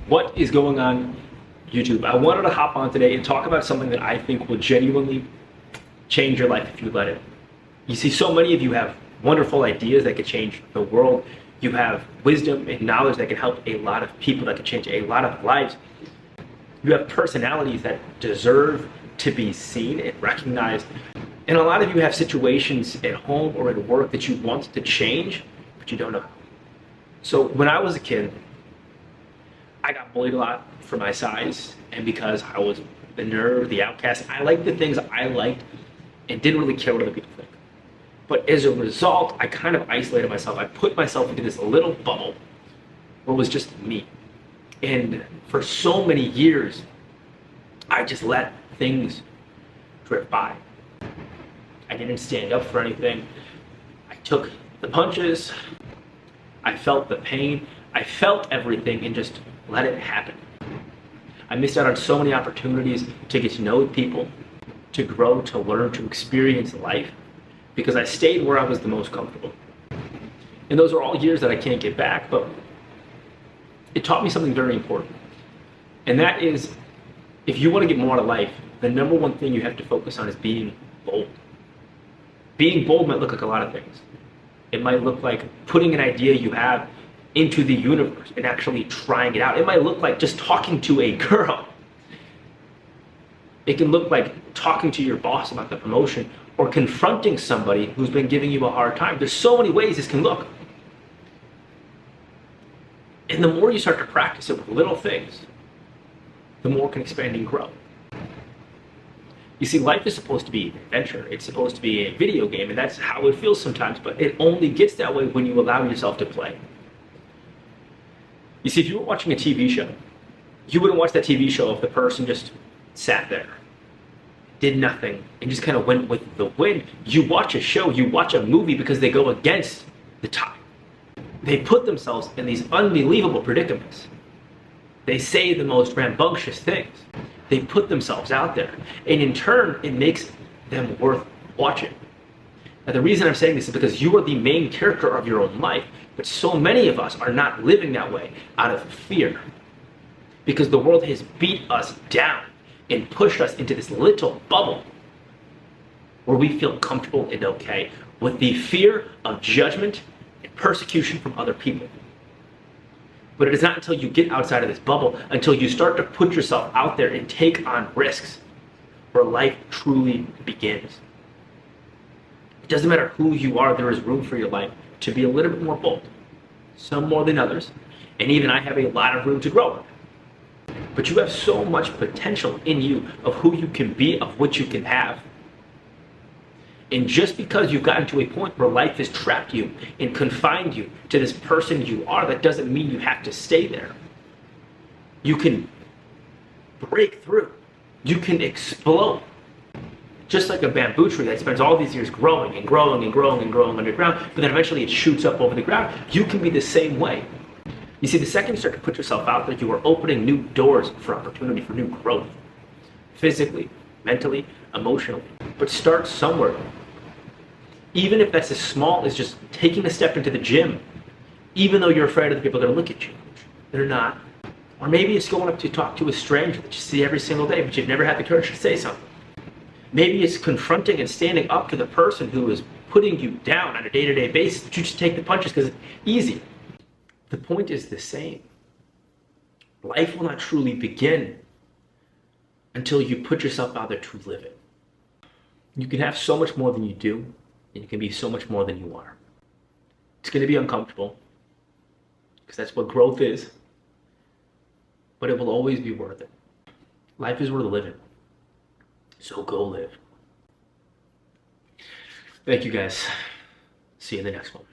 What is going on YouTube? I wanted to hop on today and talk about something that I think will genuinely change your life if you let it. You see, so many of you have wonderful ideas that could change the world. You have wisdom and knowledge that can help a lot of people, that could change a lot of lives. You have personalities that deserve to be seen and recognized. And a lot of you have situations at home or at work that you want to change, but you don't know how. So when I was a kid, I got bullied a lot for my size, and because I was the nerd, the outcast. I liked the things I liked and didn't really care what other people think. But as a result, I kind of isolated myself. I put myself into this little bubble where it was just me. And for so many years, I just let things drift by. I didn't stand up for anything. I took the punches. I felt the pain. I felt everything and just let it happen. I missed out on so many opportunities to get to know people, to grow, to learn, to experience life, because I stayed where I was the most comfortable. And those are all years that I can't get back, but it taught me something very important. And that is, if you want to get more out of life, the number one thing you have to focus on is being bold. Being bold might look like a lot of things. It might look like putting an idea you have into the universe and actually trying it out. It might look like just talking to a girl. It can look like talking to your boss about the promotion or confronting somebody who's been giving you a hard time. There's so many ways this can look. And the more you start to practice it with little things, the more it can expand and grow. You see, life is supposed to be an adventure. It's supposed to be a video game, and that's how it feels sometimes, but it only gets that way when you allow yourself to play. You see, if you were watching a TV show, you wouldn't watch that TV show if the person just sat there, did nothing, and just kind of went with the wind. You watch a show, you watch a movie because they go against the tide. They put themselves in these unbelievable predicaments. They say the most rambunctious things. They put themselves out there, and in turn, it makes them worth watching. Now, the reason I'm saying this is because you are the main character of your own life, but so many of us are not living that way out of fear, because the world has beat us down and pushed us into this little bubble where we feel comfortable and okay with the fear of judgment and persecution from other people. But it is not until you get outside of this bubble, until you start to put yourself out there and take on risks, where life truly begins. It doesn't matter who you are, there is room for your life to be a little bit more bold. Some more than others, and even I have a lot of room to grow. But you have so much potential in you of who you can be, of what you can have. And just because you've gotten to a point where life has trapped you and confined you to this person you are, that doesn't mean you have to stay there. You can break through. You can explode. Just like a bamboo tree that spends all these years growing and growing and growing and growing underground, but then eventually it shoots up over the ground. You can be the same way. You see, the second you start to put yourself out there, you are opening new doors for opportunity, for new growth. Physically, mentally, emotionally. But start somewhere. Even if that's as small as just taking a step into the gym, even though you're afraid of the people that look at you. They're not. Or maybe it's going up to talk to a stranger that you see every single day, but you've never had the courage to say something. Maybe it's confronting and standing up to the person who is putting you down on a day-to-day basis, but you just take the punches because it's easy. The point is the same. Life will not truly begin until you put yourself out there to live it. You can have so much more than you do, and you can be so much more than you are. It's going to be uncomfortable, because that's what growth is, but it will always be worth it. Life is worth living, so go live. Thank you guys. See you in the next one.